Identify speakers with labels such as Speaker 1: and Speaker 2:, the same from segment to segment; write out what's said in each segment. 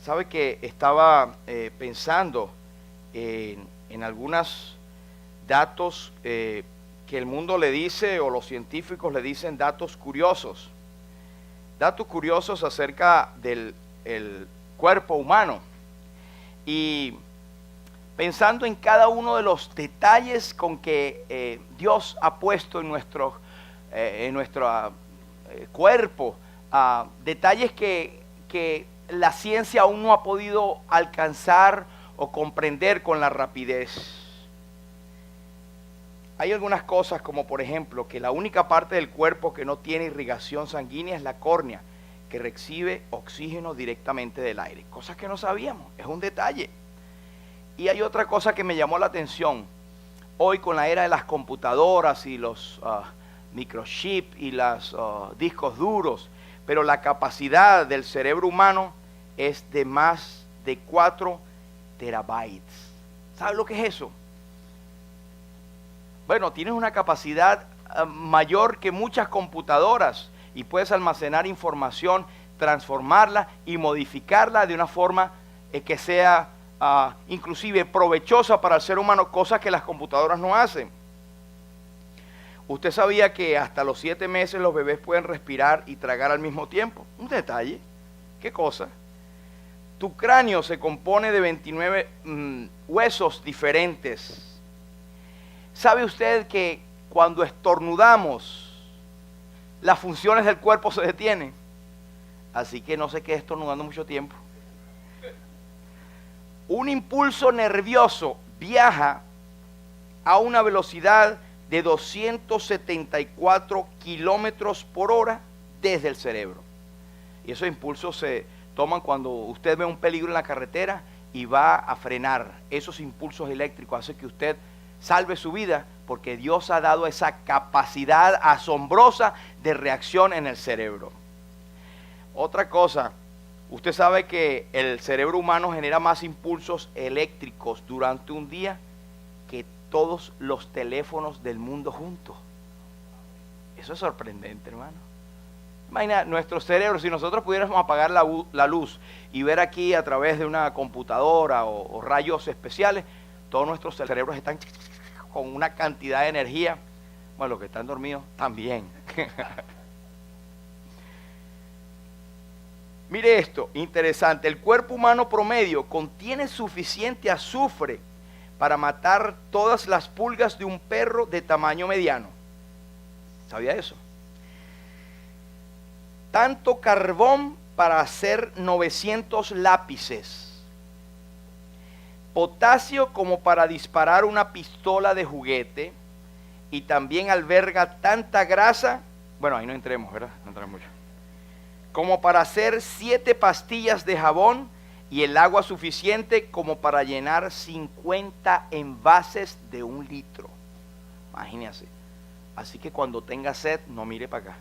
Speaker 1: Sabe que estaba pensando en algunos datos que el mundo le dice, o los científicos le dicen datos curiosos. Datos curiosos acerca del cuerpo humano. Y pensando en cada uno de los detalles con que Dios ha puesto en nuestro cuerpo, detalles que la ciencia aún no ha podido alcanzar o comprender con la rapidez. Hay algunas cosas como, por ejemplo, que la única parte del cuerpo que no tiene irrigación sanguínea es la córnea, que recibe oxígeno directamente del aire. Cosas que no sabíamos, es un detalle. Y hay otra cosa que me llamó la atención. Hoy, con la era de las computadoras y los microchips y los discos duros, pero la capacidad del cerebro humano es de más de 4 terabytes. ¿Sabes lo que es eso? Bueno, tienes una capacidad mayor que muchas computadoras y puedes almacenar información, transformarla y modificarla de una forma que sea inclusive provechosa para el ser humano, cosas que las computadoras no hacen. ¿Usted sabía que hasta los 7 meses los bebés pueden respirar y tragar al mismo tiempo? Un detalle. ¿Qué cosa? Tu cráneo se compone de 29 huesos diferentes. ¿Sabe usted que cuando estornudamos, las funciones del cuerpo se detienen? Así que no se quede estornudando mucho tiempo. Un impulso nervioso viaja a una velocidad de 274 kilómetros por hora desde el cerebro. Y esos impulsos se toman cuando usted ve un peligro en la carretera y va a frenar. Esos impulsos eléctricos hacen que usted salve su vida, porque Dios ha dado esa capacidad asombrosa de reacción en el cerebro. Otra cosa, usted sabe que el cerebro humano genera más impulsos eléctricos durante un día que todos los teléfonos del mundo juntos. Eso es sorprendente, hermano. Imagina nuestro cerebro, si nosotros pudiéramos apagar la luz y ver aquí a través de una computadora o rayos especiales, todos nuestros cerebros están con una cantidad de energía. Bueno, los que están dormidos también. Mire esto, interesante. El cuerpo humano promedio contiene suficiente azufre para matar todas las pulgas de un perro de tamaño mediano. ¿Sabía eso? Tanto carbón para hacer 900 lápices. Potasio como para disparar una pistola de juguete. Y también alberga tanta grasa, bueno, ahí no entremos, ¿verdad? No entremos mucho. Como para hacer 7 pastillas de jabón, y el agua suficiente como para llenar 50 envases de 1 litro. Imagínense. Así que cuando tenga sed, no mire para acá.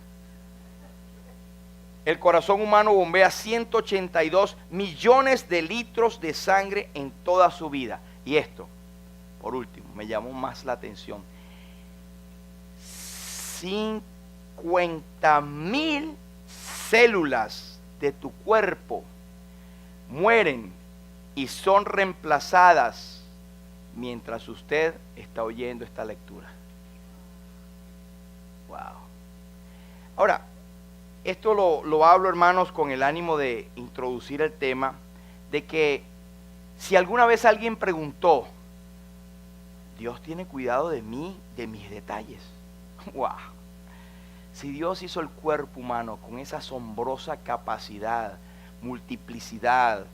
Speaker 1: El corazón humano bombea 182 millones de litros de sangre en toda su vida. Y esto, por último, me llamó más la atención. 50,000 células de tu cuerpo mueren y son reemplazadas mientras usted está oyendo esta lectura. Wow. Ahora, esto lo hablo, hermanos, con el ánimo de introducir el tema de que si alguna vez alguien preguntó, ¿Dios tiene cuidado de mí, de mis detalles? Wow. Si Dios hizo el cuerpo humano con esa asombrosa capacidad, multiplicidad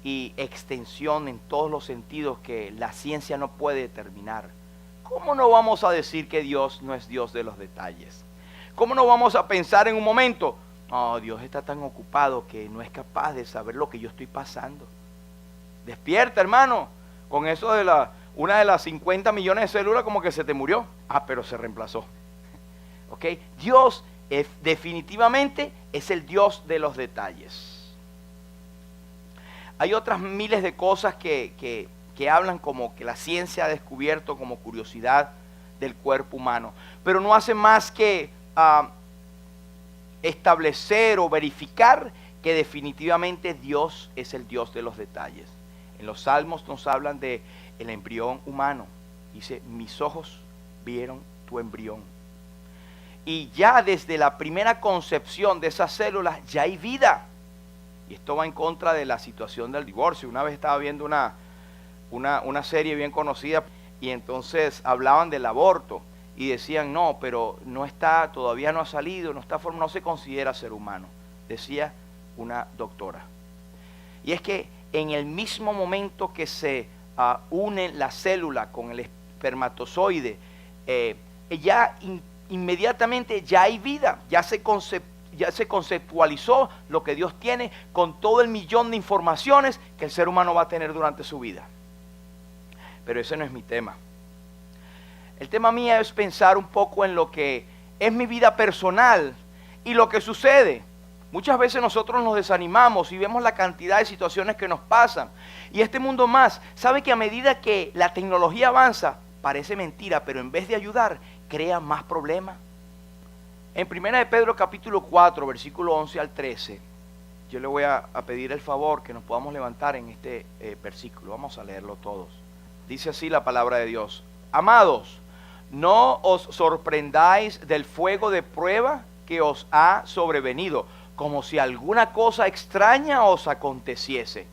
Speaker 1: y extensión en todos los sentidos que la ciencia no puede determinar, ¿cómo no vamos a decir que Dios no es Dios de los detalles? ¿Cómo no vamos a pensar en un momento, no, Dios está tan ocupado que no es capaz de saber lo que yo estoy pasando? Despierta, hermano, con eso de una de las 50 millones de células como que se te murió. Pero se reemplazó. ¿Ok? Dios definitivamente es el Dios de los detalles. Hay otras miles de cosas que hablan como que la ciencia ha descubierto como curiosidad del cuerpo humano, pero no hace más que establecer o verificar que definitivamente Dios es el Dios de los detalles. En los Salmos nos hablan de el embrión humano. Dice, mis ojos vieron tu embrión. Y ya desde la primera concepción de esas células ya hay vida. Y esto va en contra de la situación del divorcio. Una vez estaba viendo una serie bien conocida y entonces hablaban del aborto y decían, no, pero no está, todavía no ha salido, no se considera ser humano, decía una doctora. Y es que en el mismo momento que se une la célula con el espermatozoide, inmediatamente ya hay vida, ya se conceptualizó lo que Dios tiene con todo el millón de informaciones que el ser humano va a tener durante su vida. Pero ese no es mi tema. El tema mío es pensar un poco en lo que es mi vida personal y lo que sucede. Muchas veces nosotros nos desanimamos y vemos la cantidad de situaciones que nos pasan. Y este mundo más, sabe que a medida que la tecnología avanza, parece mentira, pero en vez de ayudar, crea más problemas. En 1 de Pedro capítulo 4, versículo 11 al 13, yo le voy a pedir el favor que nos podamos levantar en este versículo. Vamos a leerlo todos. Dice así la palabra de Dios. Amados, no os sorprendáis del fuego de prueba que os ha sobrevenido, como si alguna cosa extraña os aconteciese,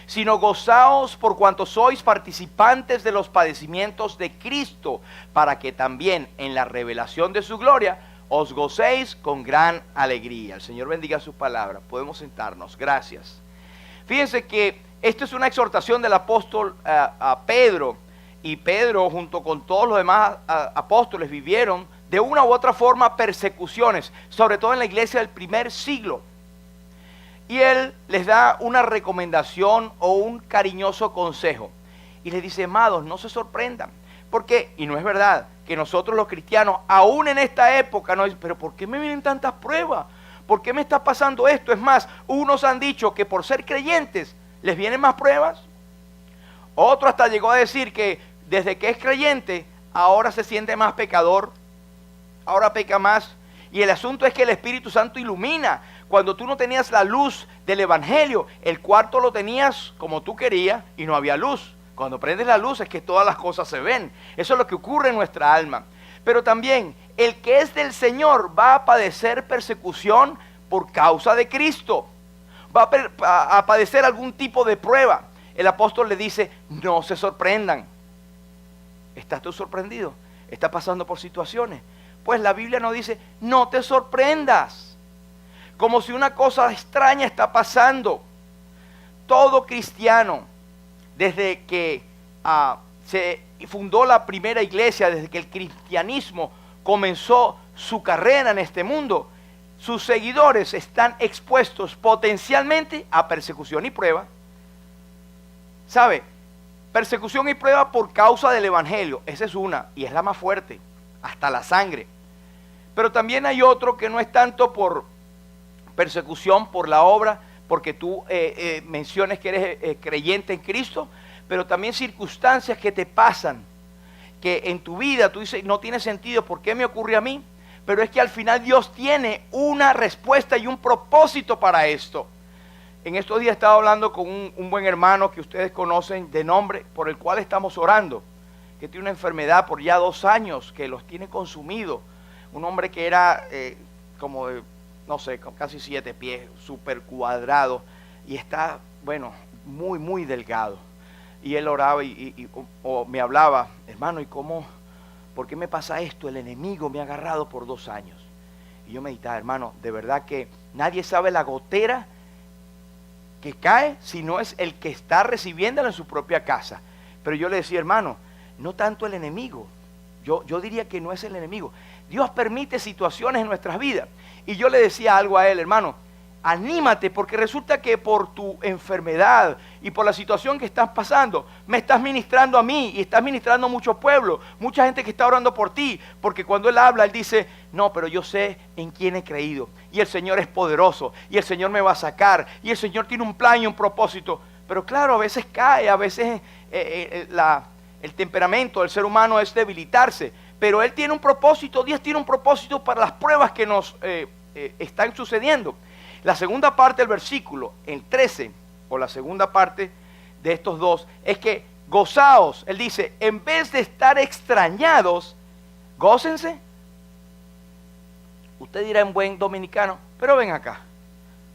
Speaker 1: sino gozaos por cuanto sois participantes de los padecimientos de Cristo, para que también en la revelación de su gloria os gocéis con gran alegría. El Señor bendiga su palabra. Podemos sentarnos. Gracias. Fíjense que esta es una exhortación del apóstol a Pedro. Y Pedro, junto con todos los demás apóstoles, vivieron de una u otra forma persecuciones, sobre todo en la iglesia del primer siglo. Y él les da una recomendación o un cariñoso consejo. Y les dice, amados, no se sorprendan. ¿Por qué? Y no es verdad que nosotros los cristianos, aún en esta época, no dicen, pero ¿por qué me vienen tantas pruebas? ¿Por qué me está pasando esto? Es más, unos han dicho que por ser creyentes les vienen más pruebas. Otro hasta llegó a decir que desde que es creyente, ahora se siente más pecador, ahora peca más. Y el asunto es que el Espíritu Santo ilumina. Cuando tú no tenías la luz del Evangelio, el cuarto lo tenías como tú querías y no había luz. Cuando prendes la luz es que todas las cosas se ven. Eso es lo que ocurre en nuestra alma. Pero también el que es del Señor va a padecer persecución por causa de Cristo. Va a padecer algún tipo de prueba. El apóstol le dice, no se sorprendan. ¿Estás tú sorprendido? ¿Estás pasando por situaciones? Pues la Biblia nos dice, no te sorprendas. Como si una cosa extraña está pasando. Todo cristiano, desde que se fundó la primera iglesia, desde que el cristianismo comenzó su carrera en este mundo, sus seguidores están expuestos potencialmente a persecución y prueba. ¿Sabe? Persecución y prueba por causa del Evangelio. Esa es una, y es la más fuerte, hasta la sangre. Pero también hay otro que no es tanto por persecución por la obra, porque tú menciones que eres creyente en Cristo, pero también circunstancias que te pasan, que en tu vida tú dices, no tiene sentido, ¿por qué me ocurre a mí? Pero es que al final Dios tiene una respuesta y un propósito para esto. En estos días estaba hablando con un buen hermano que ustedes conocen de nombre, por el cual estamos orando, que tiene una enfermedad por ya 2 años, que los tiene consumido. Un hombre que era como de, no sé, casi 7 pies, súper cuadrado, y está, bueno, muy, muy delgado. Y él oraba o me hablaba, hermano, ¿y cómo? ¿Por qué me pasa esto? El enemigo me ha agarrado por 2 años. Y yo meditaba, hermano, de verdad que nadie sabe la gotera que cae si no es el que está recibiéndola en su propia casa. Pero yo le decía, hermano, no tanto el enemigo. Yo diría que no es el enemigo. Dios permite situaciones en nuestras vidas. Y yo le decía algo a él, hermano, anímate, porque resulta que por tu enfermedad y por la situación que estás pasando, me estás ministrando a mí y estás ministrando a mucho pueblo, mucha gente que está orando por ti, porque cuando él habla, él dice, no, pero yo sé en quién he creído, y el Señor es poderoso, y el Señor me va a sacar, y el Señor tiene un plan y un propósito. Pero claro, a veces cae, a veces el temperamento del ser humano es debilitarse, pero Él tiene un propósito, Dios tiene un propósito para las pruebas que nos están sucediendo. La segunda parte del versículo, el 13, o la segunda parte de estos dos, es que gozaos. Él dice, en vez de estar extrañados, gócense. Usted dirá en buen dominicano, pero ven acá.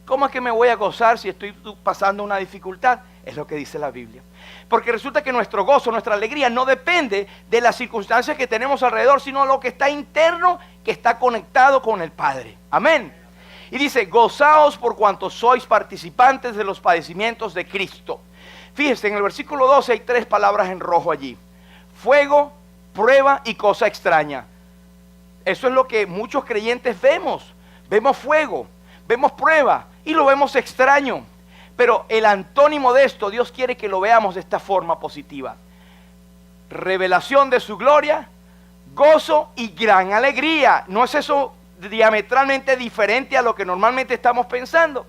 Speaker 1: ¿Cómo es que me voy a gozar si estoy pasando una dificultad? Es lo que dice la Biblia. Porque resulta que nuestro gozo, nuestra alegría no depende de las circunstancias que tenemos alrededor, sino lo que está interno, que está conectado con el Padre. Amén. Y dice, gozaos por cuanto sois participantes de los padecimientos de Cristo. Fíjense, en el versículo 12 hay 3 palabras en rojo allí. Fuego, prueba y cosa extraña. Eso es lo que muchos creyentes vemos. Vemos fuego, vemos prueba y lo vemos extraño. Pero el antónimo de esto, Dios quiere que lo veamos de esta forma positiva. Revelación de su gloria, gozo y gran alegría. ¿No es eso diametralmente diferente a lo que normalmente estamos pensando?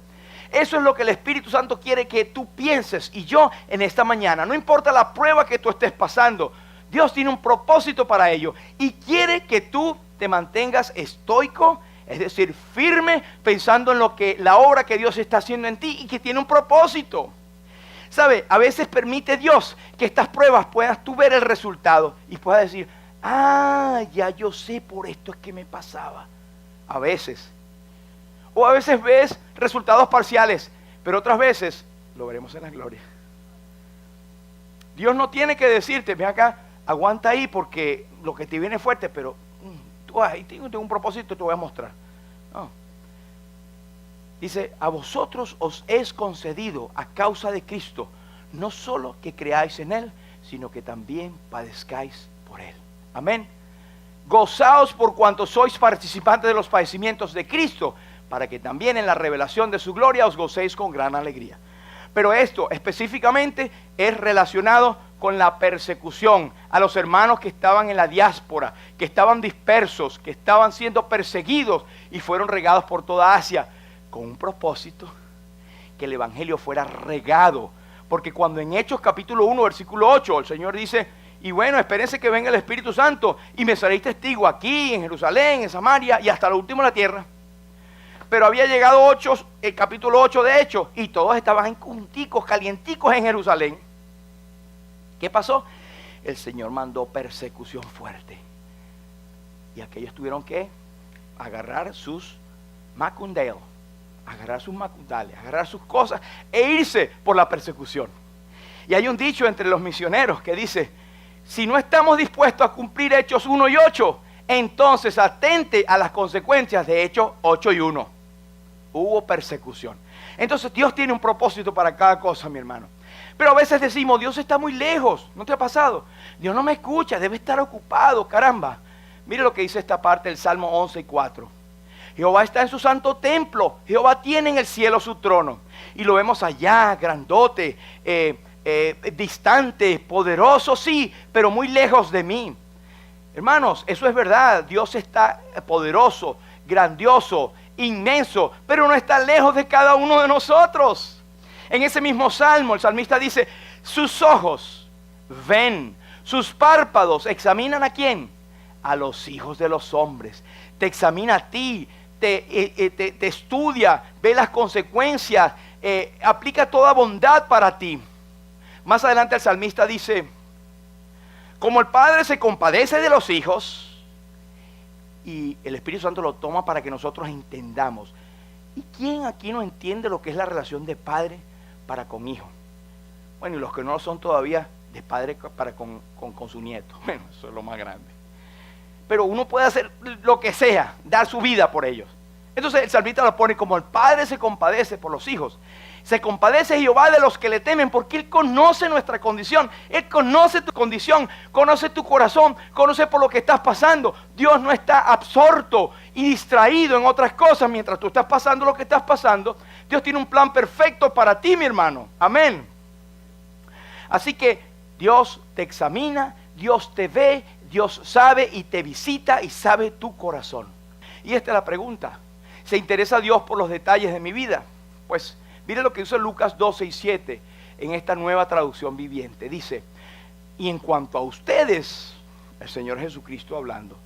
Speaker 1: Eso es lo que el Espíritu Santo quiere que tú pienses y yo en esta mañana. No importa la prueba que tú estés pasando, Dios tiene un propósito para ello y quiere que tú te mantengas estoico, es decir, firme, pensando en la obra que Dios está haciendo en ti y que tiene un propósito. ¿Sabe? A veces permite Dios que estas pruebas puedas tú ver el resultado y puedas decir, ya yo sé, por esto es que me pasaba. A veces. O a veces ves resultados parciales, pero otras veces lo veremos en la gloria. Dios no tiene que decirte, ven acá, aguanta ahí porque lo que te viene es fuerte, pero tú ahí tengo un propósito y te voy a mostrar. No. Dice, a vosotros os es concedido a causa de Cristo, no solo que creáis en Él, sino que también padezcáis por Él. Amén. Gozaos por cuanto sois participantes de los padecimientos de Cristo, para que también en la revelación de su gloria os gocéis con gran alegría. Pero esto específicamente es relacionado con la persecución a los hermanos que estaban en la diáspora, que estaban dispersos, que estaban siendo perseguidos y fueron regados por toda Asia, con un propósito, que el evangelio fuera regado. Porque cuando en Hechos capítulo 1 versículo 8 el Señor dice, y bueno, espérense que venga el Espíritu Santo y me seréis testigo aquí, en Jerusalén, en Samaria y hasta lo último de la tierra. Pero había llegado el capítulo 8 de Hechos y todos estaban junticos, calienticos en Jerusalén. ¿Qué pasó? El Señor mandó persecución fuerte. Y aquellos tuvieron que agarrar sus macundales, agarrar sus macundales, agarrar sus cosas e irse por la persecución. Y hay un dicho entre los misioneros que dice, si no estamos dispuestos a cumplir Hechos 1 y 8, entonces atente a las consecuencias de Hechos 8 y 1. Hubo persecución. Entonces Dios tiene un propósito para cada cosa, mi hermano. Pero a veces decimos, Dios está muy lejos. ¿No te ha pasado? Dios no me escucha, debe estar ocupado, caramba. Mire lo que dice esta parte del Salmo 11 y 4. Jehová está en su santo templo. Jehová tiene en el cielo su trono. Y lo vemos allá, grandote, distante, poderoso, sí, pero muy lejos de mí. Hermanos, eso es verdad. Dios está poderoso, grandioso, inmenso, pero no está lejos de cada uno de nosotros. En ese mismo salmo, el salmista dice, sus ojos ven, sus párpados examinan ¿a quién? A los hijos de los hombres. Te examina a ti, te estudia, ve las consecuencias, aplica toda bondad para ti. Más adelante el salmista dice, como el Padre se compadece de los hijos, y el Espíritu Santo lo toma para que nosotros entendamos. ¿Y quién aquí no entiende lo que es la relación de padre para con hijo? Bueno, y los que no lo son todavía, de padre para con su nieto. Bueno, eso es lo más grande. Pero uno puede hacer lo que sea, dar su vida por ellos. Entonces el salmista lo pone como el Padre se compadece por los hijos. Se compadece Jehová de los que le temen, porque Él conoce nuestra condición. Él conoce tu condición, conoce tu corazón, conoce por lo que estás pasando. Dios no está absorto y distraído en otras cosas mientras tú estás pasando lo que estás pasando. Dios tiene un plan perfecto para ti, mi hermano. Amén. Así que Dios te examina, Dios te ve, Dios sabe y te visita y sabe tu corazón. Y esta es la pregunta. ¿Se interesa Dios por los detalles de mi vida? Pues mire lo que dice Lucas 12 y 7 en esta nueva traducción viviente. Dice, y en cuanto a ustedes, el Señor Jesucristo hablando,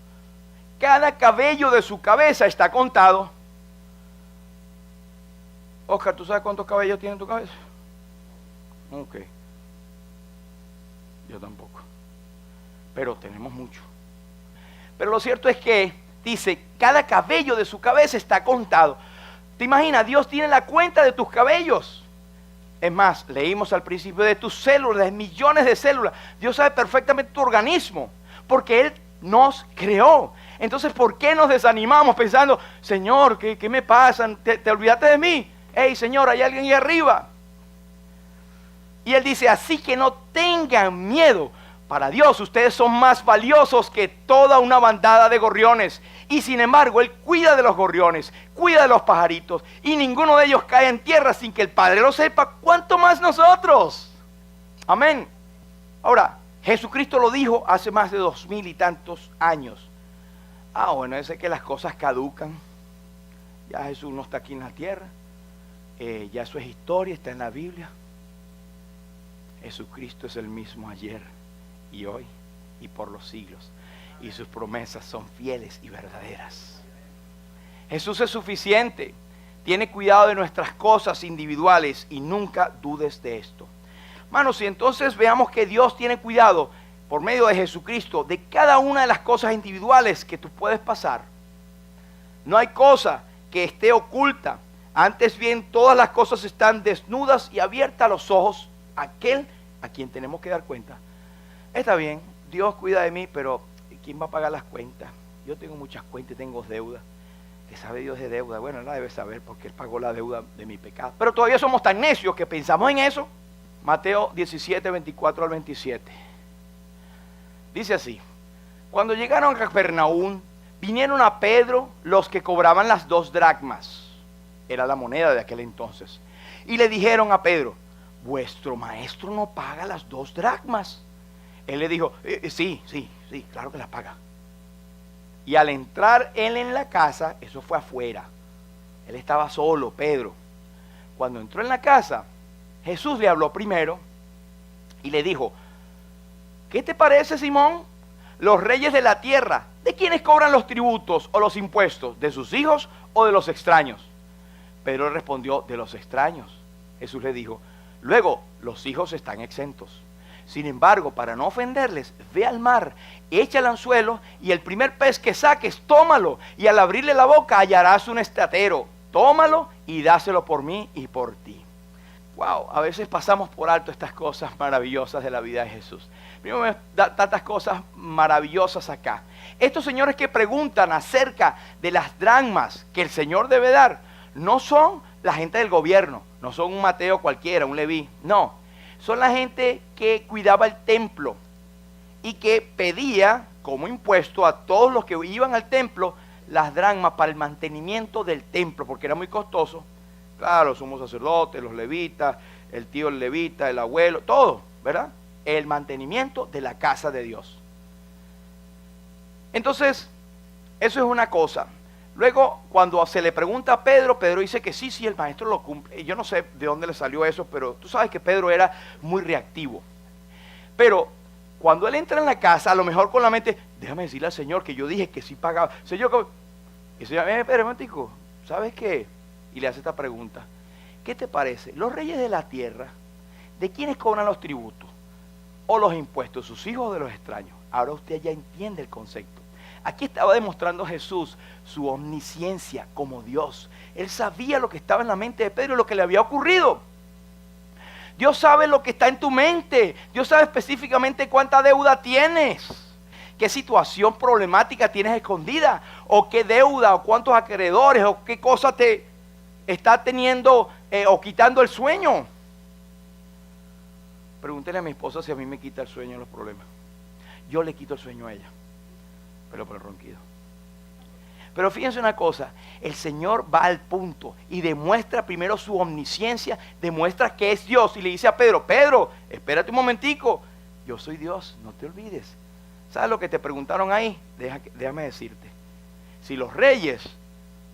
Speaker 1: cada cabello de su cabeza está contado. Oscar, ¿tú sabes cuántos cabellos tiene en tu cabeza? Ok. Yo tampoco. Pero tenemos mucho. Pero lo cierto es que dice, cada cabello de su cabeza está contado. ¿Te imaginas? Dios tiene la cuenta de tus cabellos. Es más, leímos al principio de tus células, de millones de células. Dios sabe perfectamente tu organismo, porque Él nos creó. Entonces, ¿por qué nos desanimamos pensando, Señor, ¿qué me pasa? ¿Te olvidaste de mí? Hey, Señor, hay alguien ahí arriba. Y Él dice, así que no tengan miedo. Para Dios, ustedes son más valiosos que toda una bandada de gorriones. Y sin embargo, Él cuida de los gorriones, cuida de los pajaritos. Y ninguno de ellos cae en tierra sin que el Padre lo sepa. ¿Cuánto más nosotros? Amén. Ahora, Jesucristo lo dijo hace más de 2000 y tantos años. Bueno, yo sé que las cosas caducan. Ya Jesús no está aquí en la tierra. Ya eso es historia, está en la Biblia. Jesucristo es el mismo ayer y hoy y por los siglos, y sus promesas son fieles y verdaderas. Jesús es suficiente, tiene cuidado de nuestras cosas individuales y nunca dudes de esto. Hermanos, y entonces veamos que Dios tiene cuidado por medio de Jesucristo de cada una de las cosas individuales que tú puedes pasar. No hay cosa que esté oculta, antes bien todas las cosas están desnudas y abiertas a los ojos aquel a quien tenemos que dar cuenta. Está bien, Dios cuida de mí, pero ¿quién va a pagar las cuentas? Yo tengo muchas cuentas y tengo deuda. ¿Qué sabe Dios de deuda? Bueno, Él la debe saber porque Él pagó la deuda de mi pecado. Pero todavía somos tan necios que pensamos en eso. Mateo 17, 24 al 27. Dice así: cuando llegaron a Capernaum, vinieron a Pedro los que cobraban las 2 dracmas. Era la moneda de aquel entonces. Y le dijeron a Pedro, vuestro maestro no paga las 2 dracmas. Él le dijo, sí, claro que las paga. Y al entrar él en la casa, eso fue afuera. Él estaba solo, Pedro. Cuando entró en la casa, Jesús le habló primero y le dijo, ¿qué te parece, Simón? Los reyes de la tierra, ¿de quiénes cobran los tributos o los impuestos? ¿De sus hijos o de los extraños? Pedro respondió, de los extraños. Jesús le dijo, luego los hijos están exentos. Sin embargo, para no ofenderles, ve al mar, echa el anzuelo y el primer pez que saques, tómalo. Y al abrirle la boca hallarás un estatero. Tómalo y dáselo por mí y por ti. Wow, a veces pasamos por alto estas cosas maravillosas de la vida de Jesús. Primero me da tantas cosas maravillosas acá. Estos señores que preguntan acerca de las dracmas que el Señor debe dar, no son la gente del gobierno, no son un Mateo cualquiera, un Leví, no. Son la gente que cuidaba el templo y que pedía como impuesto a todos los que iban al templo las dracmas para el mantenimiento del templo, porque era muy costoso. Claro, los sumos sacerdotes, los levitas, el tío el levita, el abuelo, todo, ¿verdad? El mantenimiento de la casa de Dios. Entonces, eso es una cosa. Luego, cuando se le pregunta a Pedro, Pedro dice que sí, el maestro lo cumple. Yo no sé de dónde le salió eso, pero tú sabes que Pedro era muy reactivo. Pero cuando él entra en la casa, a lo mejor con la mente, déjame decirle al Señor que yo dije que sí pagaba. Señor, y el Señor, Pedro, momentico, ¿sabes qué? Y le hace esta pregunta, ¿qué te parece? Los reyes de la tierra, ¿de quiénes cobran los tributos o los impuestos? ¿Sus hijos o de los extraños? Ahora usted ya entiende el concepto. Aquí estaba demostrando Jesús su omnisciencia como Dios. Él sabía lo que estaba en la mente de Pedro y lo que le había ocurrido. Dios sabe lo que está en tu mente. Dios sabe específicamente cuánta deuda tienes, qué situación problemática tienes escondida, o qué deuda, o cuántos acreedores, o qué cosa te está teniendo o quitando el sueño. Pregúntele a mi esposa si a mí me quita el sueño los problemas. Yo le quito el sueño a ella, pero por el ronquido. Pero fíjense una cosa, el Señor va al punto y demuestra primero su omnisciencia, demuestra que es Dios y le dice a Pedro, Pedro, espérate un momentico, yo soy Dios, no te olvides. ¿Sabes lo que te preguntaron ahí? Déjame decirte, si los reyes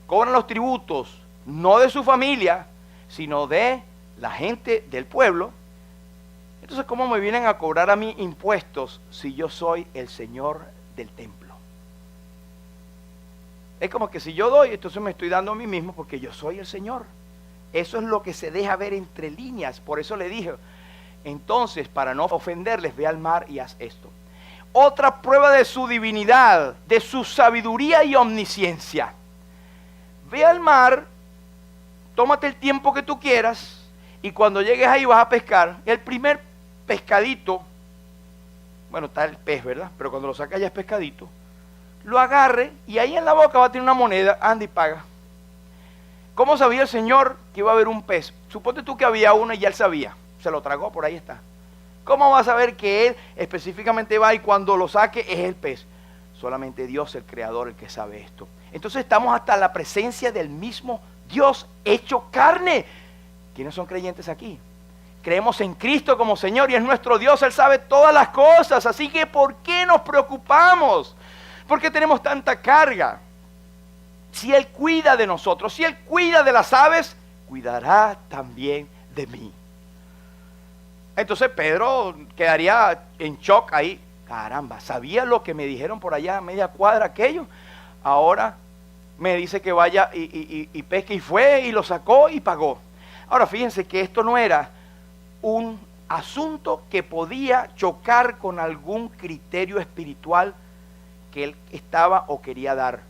Speaker 1: cobran los tributos no de su familia, sino de la gente del pueblo, entonces ¿cómo me vienen a cobrar a mí impuestos si yo soy el Señor del templo? Es como que si yo doy, entonces me estoy dando a mí mismo porque yo soy el Señor. Eso es lo que se deja ver entre líneas. Por eso le dije, entonces, para no ofenderles, ve al mar y haz esto. Otra prueba de su divinidad, de su sabiduría y omnisciencia. Ve al mar, tómate el tiempo que tú quieras, y cuando llegues ahí vas a pescar. El primer pescadito, bueno, está el pez, ¿verdad? Pero cuando lo sacas ya es pescadito. Lo agarre y ahí en la boca va a tener una moneda, anda y paga. ¿Cómo sabía el Señor que iba a haber un pez? Suponte tú que había uno y ya él sabía. Se lo tragó, por ahí está. ¿Cómo va a saber que él específicamente va y cuando lo saque es el pez? Solamente Dios, el Creador, el que sabe esto. Entonces estamos hasta la presencia del mismo Dios hecho carne. ¿Quiénes son creyentes aquí? Creemos en Cristo como Señor y es nuestro Dios. Él sabe todas las cosas. Así que ¿por qué nos preocupamos? ¿Por qué tenemos tanta carga? Si Él cuida de nosotros, si Él cuida de las aves, cuidará también de mí. Entonces Pedro quedaría en shock ahí. Caramba, ¿sabía lo que me dijeron por allá a media cuadra aquello? Ahora me dice que vaya y pesque, y fue y lo sacó y pagó. Ahora fíjense que esto no era un asunto que podía chocar con algún criterio espiritual que él estaba o quería dar.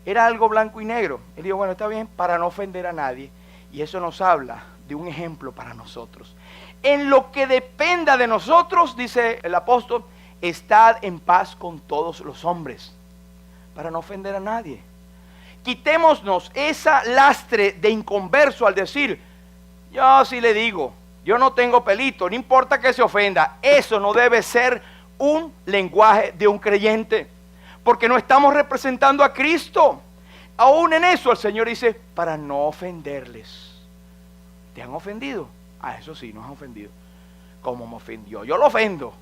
Speaker 1: Era algo blanco y negro. Él dijo, bueno, está bien, para no ofender a nadie. Y eso nos habla de un ejemplo para nosotros. En lo que dependa de nosotros, dice el apóstol, estad en paz con todos los hombres, para no ofender a nadie. Quitémonos esa lastre de inconverso al decir, yo sí le digo, yo no tengo pelito, no importa que se ofenda. Eso no debe ser un lenguaje de un creyente, porque no estamos representando a Cristo. Aún en eso el Señor dice, para no ofenderles. ¿Te han ofendido? Ah, eso sí, nos han ofendido. ¿Cómo me ofendió? Yo lo ofendo.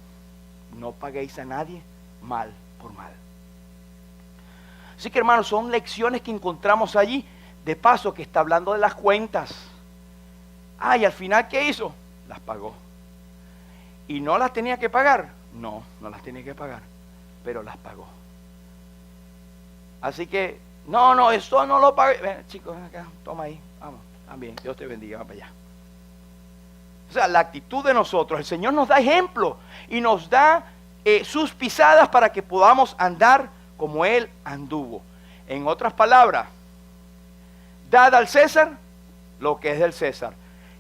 Speaker 1: No paguéis a nadie mal por mal. Así que hermanos, son lecciones que encontramos allí. De paso que está hablando de las cuentas. Ah, y al final ¿qué hizo? Las pagó. ¿Y no las tenía que pagar? No, no las tenía que pagar, pero las pagó. Así que, no, eso no lo pagué. Ven, chicos, ven acá, toma ahí, vamos, también, Dios te bendiga, vamos para allá. O sea, la actitud de nosotros, el Señor nos da ejemplo y nos da sus pisadas para que podamos andar como Él anduvo. En otras palabras, dad al César lo que es del César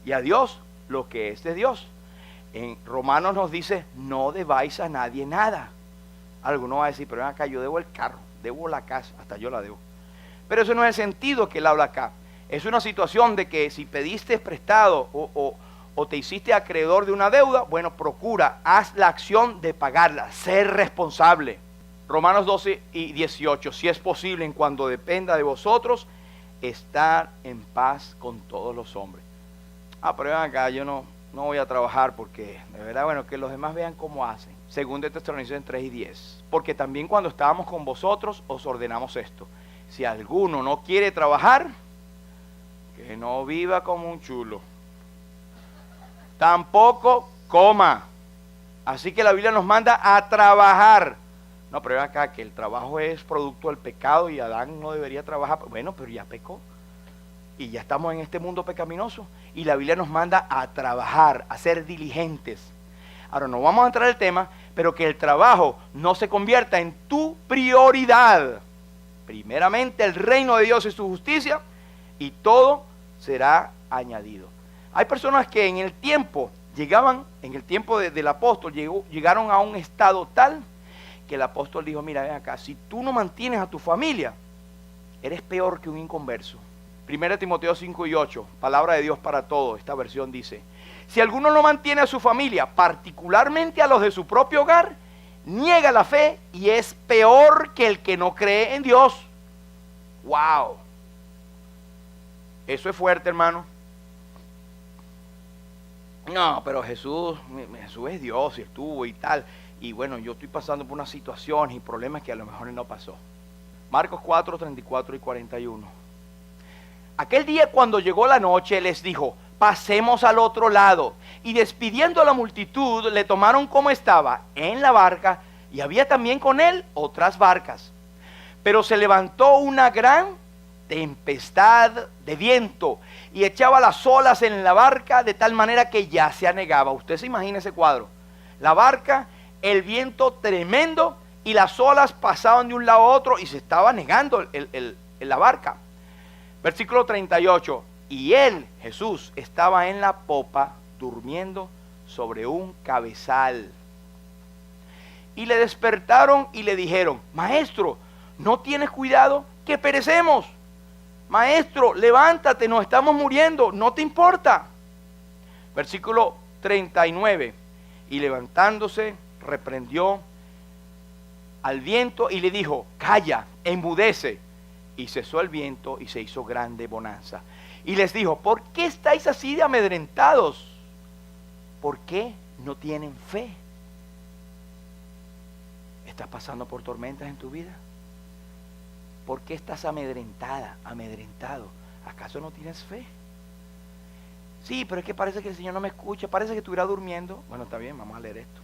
Speaker 1: y a Dios lo que es de Dios. En Romanos nos dice, no debáis a nadie nada. Alguno va a decir, pero ven acá, yo debo el carro, debo la casa, hasta yo la debo. Pero eso no es el sentido que él habla acá. Es una situación de que si pediste prestado o te hiciste acreedor de una deuda, bueno, procura, haz la acción de pagarla, ser responsable. Romanos 12 y 18, si es posible, en cuanto dependa de vosotros, estar en paz con todos los hombres. Ah, pero ven acá, yo no voy a trabajar porque, de verdad, bueno, que los demás vean cómo hacen. Según de Tesalonicenses 3 y 10. Porque también cuando estábamos con vosotros, os ordenamos esto. Si alguno no quiere trabajar, que no viva como un chulo. Tampoco coma. Así que la Biblia nos manda a trabajar. No, pero ven acá, que el trabajo es producto del pecado y Adán no debería trabajar. Bueno, pero ya pecó. Y ya estamos en este mundo pecaminoso. Y la Biblia nos manda a trabajar, a ser diligentes. Ahora no vamos a entrar en el tema, pero que el trabajo no se convierta en tu prioridad. Primeramente el reino de Dios y su justicia, y todo será añadido. Hay personas que en el tiempo del apóstol, llegaron a un estado tal que el apóstol dijo, mira, ven acá, si tú no mantienes a tu familia, eres peor que un inconverso. 1 Timoteo 5 y 8, palabra de Dios para todos, esta versión dice, si alguno no mantiene a su familia, particularmente a los de su propio hogar, niega la fe y es peor que el que no cree en Dios. ¡Wow! Eso es fuerte, hermano. No, pero Jesús es Dios y estuvo y tal. Y bueno, yo estoy pasando por unas situaciones y problemas que a lo mejor no pasó. Marcos 4, 34 y 41. Aquel día cuando llegó la noche les dijo, pasemos al otro lado. Y despidiendo a la multitud, le tomaron como estaba en la barca y había también con él otras barcas. Pero se levantó una gran tempestad de viento y echaba las olas en la barca de tal manera que ya se anegaba. Usted se imagina ese cuadro. La barca, el viento tremendo y las olas pasaban de un lado a otro y se estaba anegando la barca. Versículo 38. Y él, Jesús, estaba en la popa durmiendo sobre un cabezal. Y le despertaron y le dijeron: Maestro, ¿no tienes cuidado que perecemos? Maestro, levántate, nos estamos muriendo, ¿no te importa? Versículo 39. Y levantándose, reprendió al viento y le dijo: Calla, enmudece. Y cesó el viento y se hizo grande bonanza. Y les dijo: ¿por qué estáis así de amedrentados? ¿Por qué no tienen fe? ¿Estás pasando por tormentas en tu vida? ¿Por qué estás amedrentada, amedrentado? ¿Acaso no tienes fe? Sí, pero es que parece que el Señor no me escucha, parece que estuviera durmiendo. Bueno, está bien, vamos a leer esto.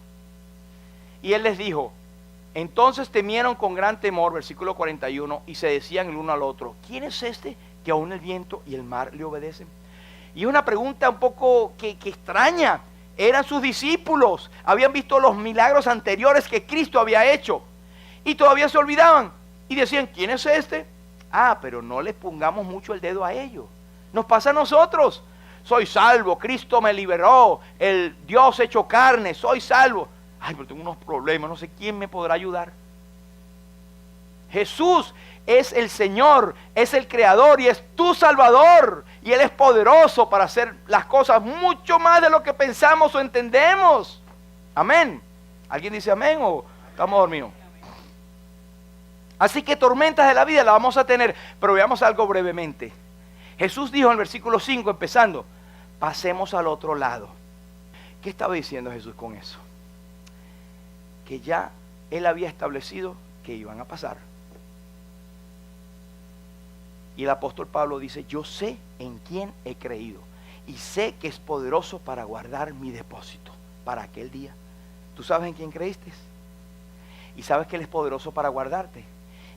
Speaker 1: Y él les dijo: entonces temieron con gran temor, versículo 41, y se decían el uno al otro: ¿quién es este que aún el viento y el mar le obedecen? Y es una pregunta un poco que extraña. Eran sus discípulos, habían visto los milagros anteriores que Cristo había hecho y todavía se olvidaban y decían: ¿quién es este? Ah, pero no les pongamos mucho el dedo a ellos. Nos pasa a nosotros. Soy salvo, Cristo me liberó, el Dios hecho carne, soy salvo. Ay, pero tengo unos problemas, no sé quién me podrá ayudar. Jesús es el Señor, es el Creador y es tu Salvador. Y Él es poderoso para hacer las cosas mucho más de lo que pensamos o entendemos. Amén. ¿Alguien dice amén o estamos dormidos? Así que tormentas de la vida las vamos a tener, pero veamos algo brevemente. Jesús dijo en el versículo 5, empezando: pasemos al otro lado. ¿Qué estaba diciendo Jesús con eso? Que ya Él había establecido que iban a pasar. Y el apóstol Pablo dice: yo sé en quién he creído y sé que es poderoso para guardar mi depósito para aquel día. ¿Tú sabes en quién creíste? Y sabes que Él es poderoso para guardarte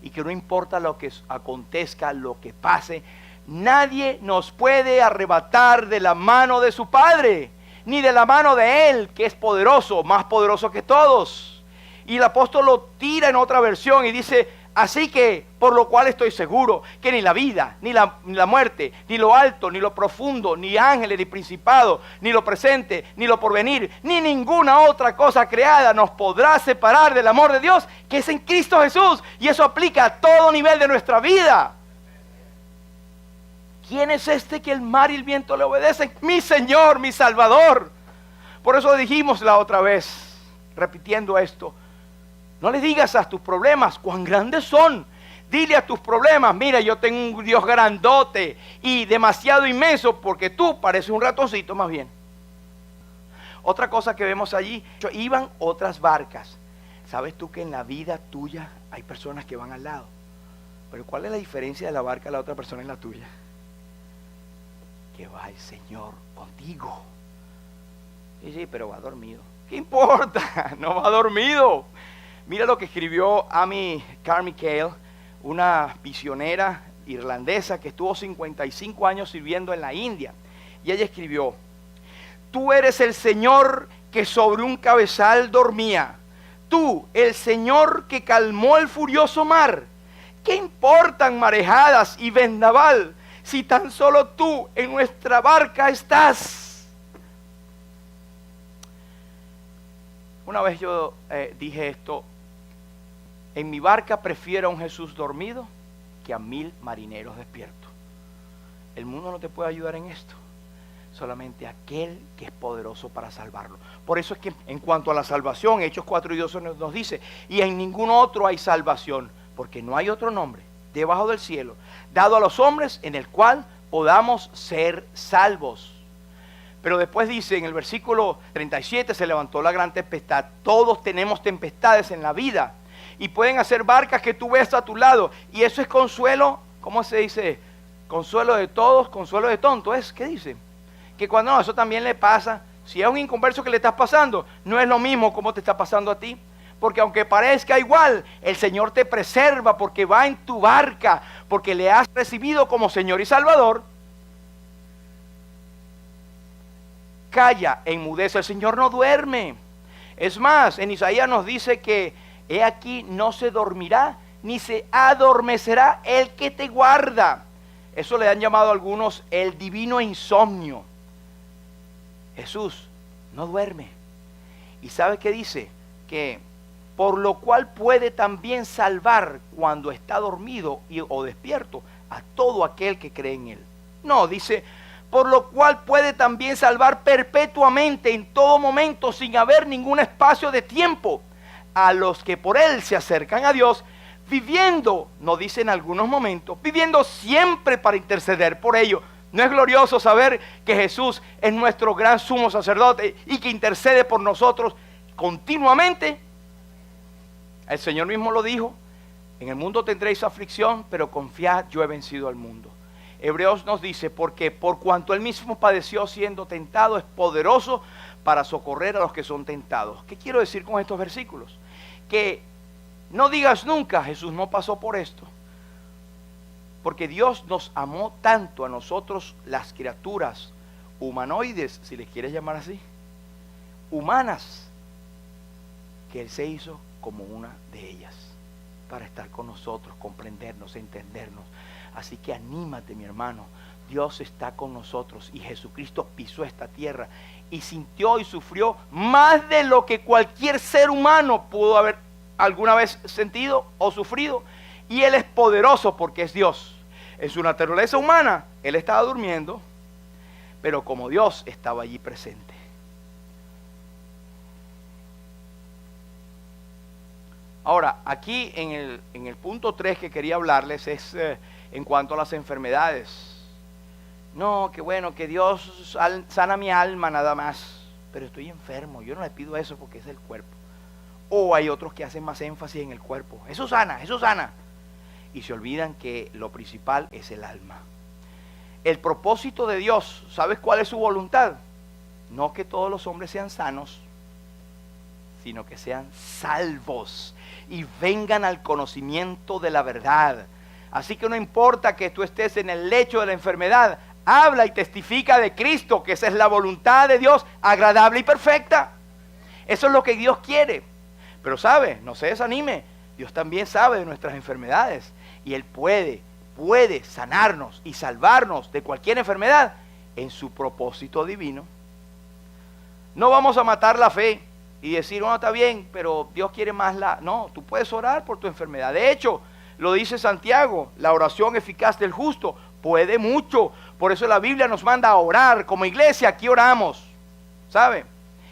Speaker 1: y que no importa lo que acontezca, lo que pase, nadie nos puede arrebatar de la mano de su Padre, ni de la mano de Él, que es poderoso, más poderoso que todos. Y el apóstol lo tira en otra versión y dice: así que, por lo cual estoy seguro que ni la vida, ni la muerte, ni lo alto, ni lo profundo, ni ángeles, ni principados, ni lo presente, ni lo porvenir, ni ninguna otra cosa creada nos podrá separar del amor de Dios que es en Cristo Jesús. Y eso aplica a todo nivel de nuestra vida. ¿Quién es este que el mar y el viento le obedecen? Mi Señor, mi Salvador. Por eso dijimos la otra vez, repitiendo esto: no le digas a tus problemas cuán grandes son. Dile a tus problemas: mira, yo tengo un Dios grandote y demasiado inmenso, porque tú pareces un ratoncito más bien. Otra cosa que vemos allí: iban otras barcas. ¿Sabes tú que en la vida tuya hay personas que van al lado? Pero ¿cuál es la diferencia de la barca de la otra persona en la tuya? Que va el Señor contigo. Sí, pero va dormido. ¿Qué importa? No va dormido. Mira lo que escribió Amy Carmichael, una misionera irlandesa que estuvo 55 años sirviendo en la India. Y ella escribió: tú eres el Señor que sobre un cabezal dormía. Tú, el Señor que calmó el furioso mar. ¿Qué importan marejadas y vendaval si tan solo tú en nuestra barca estás? Una vez yo dije esto: en mi barca prefiero a un Jesús dormido que a 1000 marineros despiertos. El mundo no te puede ayudar en esto, solamente aquel que es poderoso para salvarlo. Por eso es que en cuanto a la salvación, Hechos 4:12 nos dice: y en ningún otro hay salvación, porque no hay otro nombre debajo del cielo dado a los hombres en el cual podamos ser salvos. Pero después dice en el versículo 37: se levantó la gran tempestad. Todos tenemos tempestades en la vida y pueden hacer barcas que tú ves a tu lado, y eso es consuelo. ¿Cómo se dice? Consuelo de todos, consuelo de tontos. ¿Qué dice? Que cuando no, eso también le pasa. Si es un inconverso que le estás pasando, no es lo mismo como te está pasando a ti. porque aunque parezca igual, el Señor te preserva porque va en tu barca, porque le has recibido como Señor y Salvador. Calla, enmudece. El Señor no duerme. Es más, en Isaías nos dice que he aquí no se dormirá ni se adormecerá el que te guarda. Eso le han llamado a algunos el divino insomnio. Jesús no duerme. ¿Y sabe qué dice? Que por lo cual puede también salvar cuando está dormido o despierto a todo aquel que cree en él. No, dice, por lo cual puede también salvar perpetuamente en todo momento sin haber ningún espacio de tiempo a los que por él se acercan a Dios, viviendo, no dice en algunos momentos, viviendo siempre para interceder por ellos. ¿No es glorioso saber que Jesús es nuestro gran sumo sacerdote y que intercede por nosotros continuamente? El Señor mismo lo dijo, en el mundo tendréis aflicción, pero confiad, yo he vencido al mundo. Hebreos nos dice, porque por cuanto él mismo padeció siendo tentado, es poderoso para socorrer a los que son tentados. ¿Qué quiero decir con estos versículos? Que no digas nunca, Jesús no pasó por esto. Porque Dios nos amó tanto a nosotros, las criaturas humanoides, si les quieres llamar así, humanas, que Él se hizo como una de ellas, para estar con nosotros, comprendernos, entendernos. Así que anímate, mi hermano, Dios está con nosotros y Jesucristo pisó esta tierra y sintió y sufrió más de lo que cualquier ser humano pudo haber alguna vez sentido o sufrido. Y Él es poderoso porque es Dios. En su naturaleza humana, Él estaba durmiendo, pero como Dios estaba allí presente. Ahora, aquí en el punto 3 que quería hablarles es en cuanto a las enfermedades. No, que bueno, que Dios sana mi alma nada más, pero estoy enfermo, yo no le pido eso porque es el cuerpo. O hay otros que hacen más énfasis en el cuerpo. Eso sana, eso sana. Y se olvidan que lo principal es el alma. El propósito de Dios, ¿sabes cuál es su voluntad? No que todos los hombres sean sanos, sino que sean salvos y vengan al conocimiento de la verdad. Así que no importa que tú estés en el lecho de la enfermedad, habla y testifica de Cristo, que esa es la voluntad de Dios, agradable y perfecta. Eso es lo que Dios quiere. Pero sabe, no se desanime, Dios también sabe de nuestras enfermedades y Él puede sanarnos y salvarnos de cualquier enfermedad en su propósito divino. No vamos a matar la fe y decir, no, está bien, pero Dios quiere más No, tú puedes orar por tu enfermedad. De hecho, lo dice Santiago, la oración eficaz del justo puede mucho. Por eso la Biblia nos manda a orar. Como iglesia, aquí oramos, ¿sabe?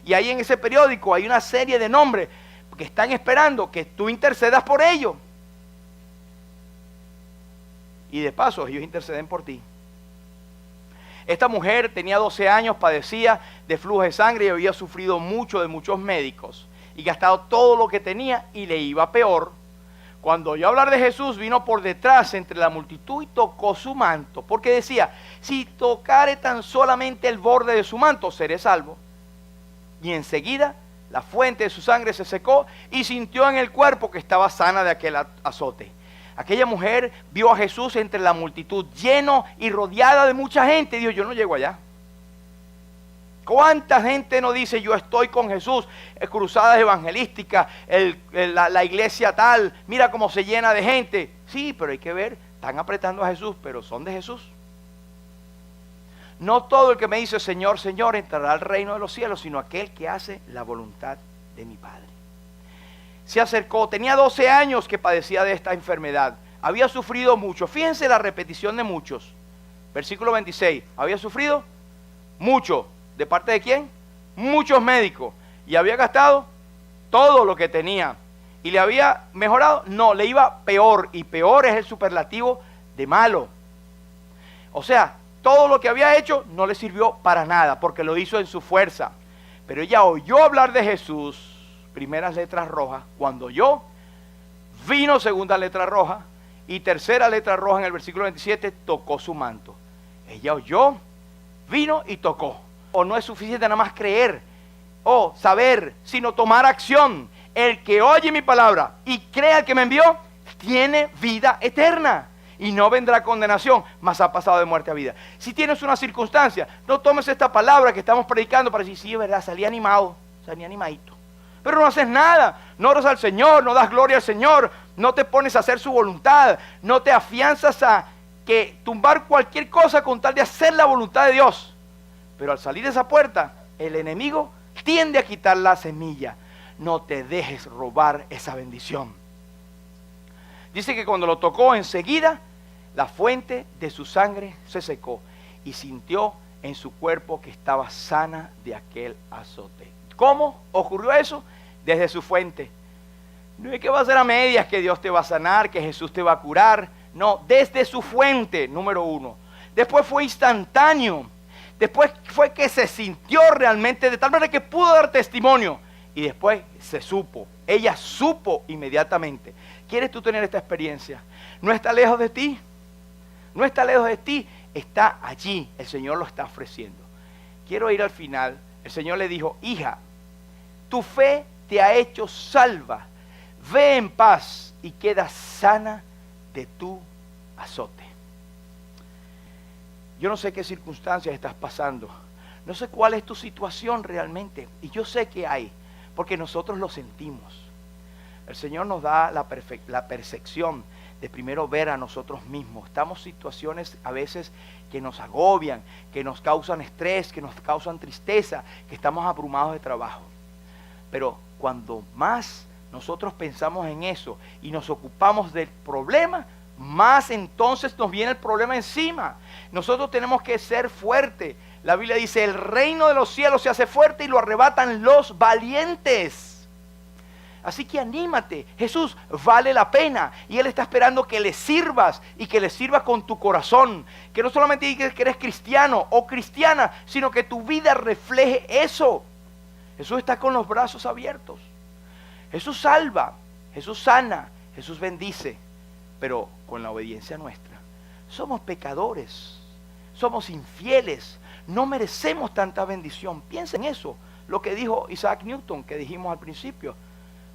Speaker 1: Y ahí en ese periódico hay una serie de nombres que están esperando que tú intercedas por ellos. Y de paso, ellos interceden por ti. Esta mujer tenía 12 años, padecía de flujo de sangre y había sufrido mucho de muchos médicos y gastado todo lo que tenía y le iba peor. Cuando oyó hablar de Jesús, vino por detrás entre la multitud y tocó su manto, porque decía, si tocare tan solamente el borde de su manto, seré salvo. Y enseguida la fuente de su sangre se secó y sintió en el cuerpo que estaba sana de aquel azote. Aquella mujer vio a Jesús entre la multitud, lleno y rodeada de mucha gente, y dijo, yo no llego allá. ¿Cuánta gente no dice, yo estoy con Jesús? Cruzadas evangelísticas, la iglesia tal, mira cómo se llena de gente. Sí, pero hay que ver, están apretando a Jesús, pero son de Jesús. No todo el que me dice, Señor, Señor, entrará al reino de los cielos, sino aquel que hace la voluntad de mi Padre. Se acercó, tenía 12 años que padecía de esta enfermedad. Había sufrido mucho. Fíjense la repetición de muchos. Versículo 26. Había sufrido mucho. ¿De parte de quién? Muchos médicos. Y había gastado todo lo que tenía. ¿Y le había mejorado? No, le iba peor. Y peor es el superlativo de malo. O sea, todo lo que había hecho no le sirvió para nada, porque lo hizo en su fuerza. Pero ella oyó hablar de Jesús, primeras letras rojas. Cuando oyó, vino segunda letra roja, y tercera letra roja en el versículo 27, tocó su manto. Ella oyó, vino y tocó. O no es suficiente nada más creer o saber, sino tomar acción. el que oye mi palabra y cree al que me envió, tiene vida eterna y no vendrá condenación, mas ha pasado de muerte a vida. Si tienes una circunstancia, no tomes esta palabra que estamos predicando para decir, sí, es verdad, salí animado, salí animadito. Pero no haces nada, no oras al Señor, no das gloria al Señor, no te pones a hacer su voluntad, no te afianzas a que tumbar cualquier cosa con tal de hacer la voluntad de Dios. Pero al salir de esa puerta, el enemigo tiende a quitar la semilla. No te dejes robar esa bendición. Dice que cuando lo tocó enseguida, la fuente de su sangre se secó y sintió en su cuerpo que estaba sana de aquel azote. ¿Cómo ocurrió eso? Desde su fuente. No es que va a ser a medias que Dios te va a sanar, que Jesús te va a curar. No, desde su fuente, número uno. Después fue instantáneo. Después fue que se sintió realmente de tal manera que pudo dar testimonio. Y después se supo. Ella supo inmediatamente. ¿Quieres tú tener esta experiencia? No está lejos de ti. No está lejos de ti. Está allí. El Señor lo está ofreciendo. Quiero ir al final. El Señor le dijo, hija, tu fe te ha hecho salva. Ve en paz y queda sana de tu azote. Yo no sé qué circunstancias estás pasando. No sé cuál es tu situación realmente. Y yo sé que hay, porque nosotros lo sentimos. El Señor nos da la percepción de primero ver a nosotros mismos. Estamos en situaciones a veces que nos agobian, que nos causan estrés, que nos causan tristeza, que estamos abrumados de trabajo. Pero cuando más nosotros pensamos en eso y nos ocupamos del problema, más entonces nos viene el problema encima. Nosotros tenemos que ser fuertes. La Biblia dice, el reino de los cielos se hace fuerte y lo arrebatan los valientes. Así que anímate, Jesús vale la pena y Él está esperando que le sirvas y que le sirvas con tu corazón. Que no solamente digas que eres cristiano o cristiana, sino que tu vida refleje eso. Jesús está con los brazos abiertos. Jesús salva, Jesús sana, Jesús bendice, pero con la obediencia nuestra. Somos pecadores, somos infieles, no merecemos tanta bendición. Piensa en eso, lo que dijo Isaac Newton, que dijimos al principio.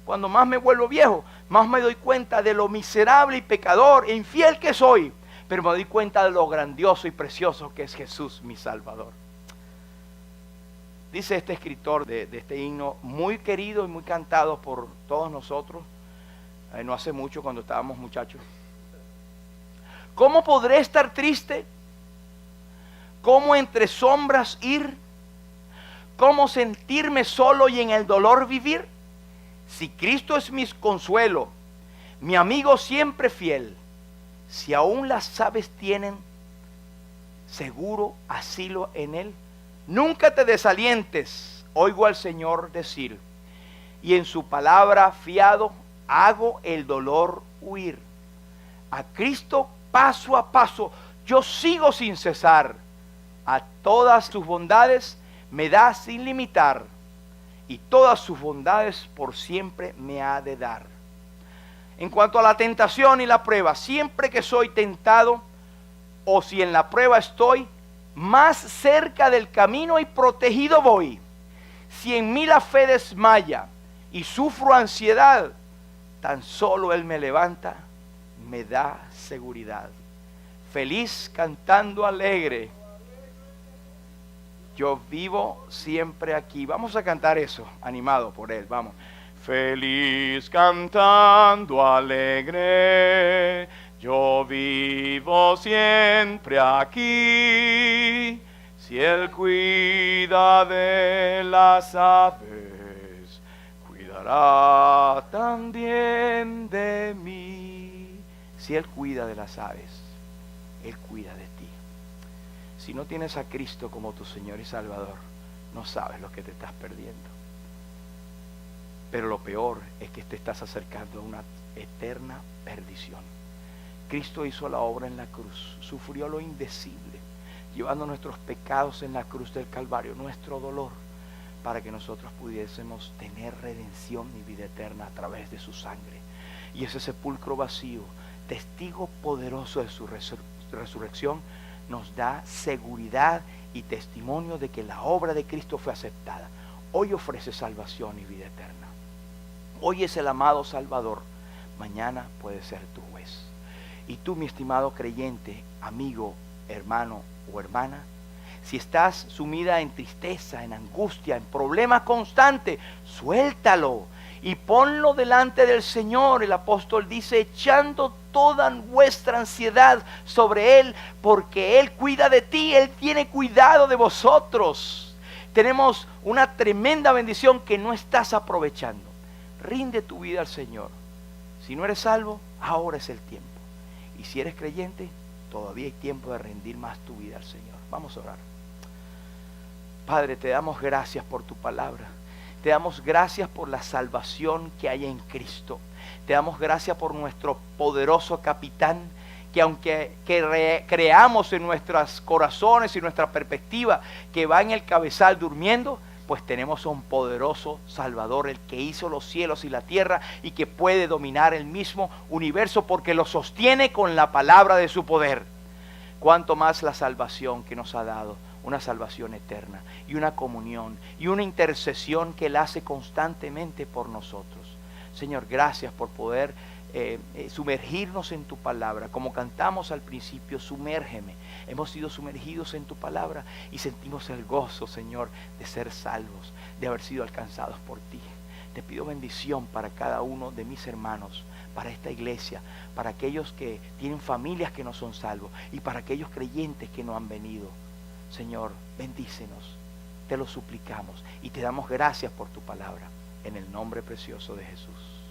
Speaker 1: Cuando más me vuelvo viejo, más me doy cuenta de lo miserable y pecador e infiel que soy, pero me doy cuenta de lo grandioso y precioso que es Jesús, mi Salvador. Dice este escritor de este himno, muy querido y muy cantado por todos nosotros, no hace mucho cuando estábamos muchachos. ¿Cómo podré estar triste? ¿Cómo entre sombras ir? ¿Cómo sentirme solo y en el dolor vivir? Si Cristo es mi consuelo, mi amigo siempre fiel, si aún las aves tienen seguro asilo en Él, nunca te desalientes, oigo al Señor decir, y en su palabra fiado hago el dolor huir. A Cristo paso a paso yo sigo sin cesar, a todas sus bondades me da sin limitar, y todas sus bondades por siempre me ha de dar. En cuanto a la tentación y la prueba, siempre que soy tentado, o si en la prueba estoy, más cerca del camino y protegido voy. Si en mí la fe desmaya y sufro ansiedad, tan solo Él me levanta, me da seguridad. Feliz cantando alegre, yo vivo siempre aquí. Vamos a cantar eso, animado por Él, vamos. Feliz cantando alegre, yo vivo siempre aquí. Si Él cuida de las aves, cuidará también de mí. Si Él cuida de las aves, Él cuida de ti. Si no tienes a Cristo como tu Señor y Salvador, no sabes lo que te estás perdiendo. Pero lo peor es que te estás acercando a una eterna perdición. Cristo hizo la obra en la cruz, sufrió lo indecible, llevando nuestros pecados en la cruz del Calvario, nuestro dolor, para que nosotros pudiésemos tener redención y vida eterna a través de su sangre. Y ese sepulcro vacío, testigo poderoso de su resurrección, nos da seguridad y testimonio de que la obra de Cristo fue aceptada. Hoy ofrece salvación y vida eterna. Hoy es el amado Salvador, mañana puede ser tu juez. Y tú, mi estimado creyente, amigo, hermano o hermana, si estás sumida en tristeza, en angustia, en problemas constantes, suéltalo y ponlo delante del Señor. El apóstol dice, echando toda vuestra ansiedad sobre Él, porque Él cuida de ti, Él tiene cuidado de vosotros. Tenemos una tremenda bendición que no estás aprovechando. Rinde tu vida al Señor. Si no eres salvo, ahora es el tiempo. Y si eres creyente, todavía hay tiempo de rendir más tu vida al Señor. Vamos a orar. Padre, te damos gracias por tu palabra. Te damos gracias por la salvación que hay en Cristo. Te damos gracias por nuestro poderoso capitán, que aunque creamos en nuestros corazones y nuestra perspectiva que va en el cabezal durmiendo, pues tenemos a un poderoso Salvador, el que hizo los cielos y la tierra y que puede dominar el mismo universo porque lo sostiene con la palabra de su poder. Cuanto más la salvación que nos ha dado, una salvación eterna y una comunión y una intercesión que Él hace constantemente por nosotros. Señor, gracias por poder sumergirnos en tu palabra. Como cantamos al principio, sumérgeme. Hemos sido sumergidos en tu palabra y sentimos el gozo, Señor, de ser salvos, de haber sido alcanzados por ti. Te pido bendición para cada uno de mis hermanos, para esta iglesia, para aquellos que tienen familias que no son salvos y para aquellos creyentes que no han venido. Señor, bendícenos, te lo suplicamos y te damos gracias por tu palabra, en el nombre precioso de Jesús.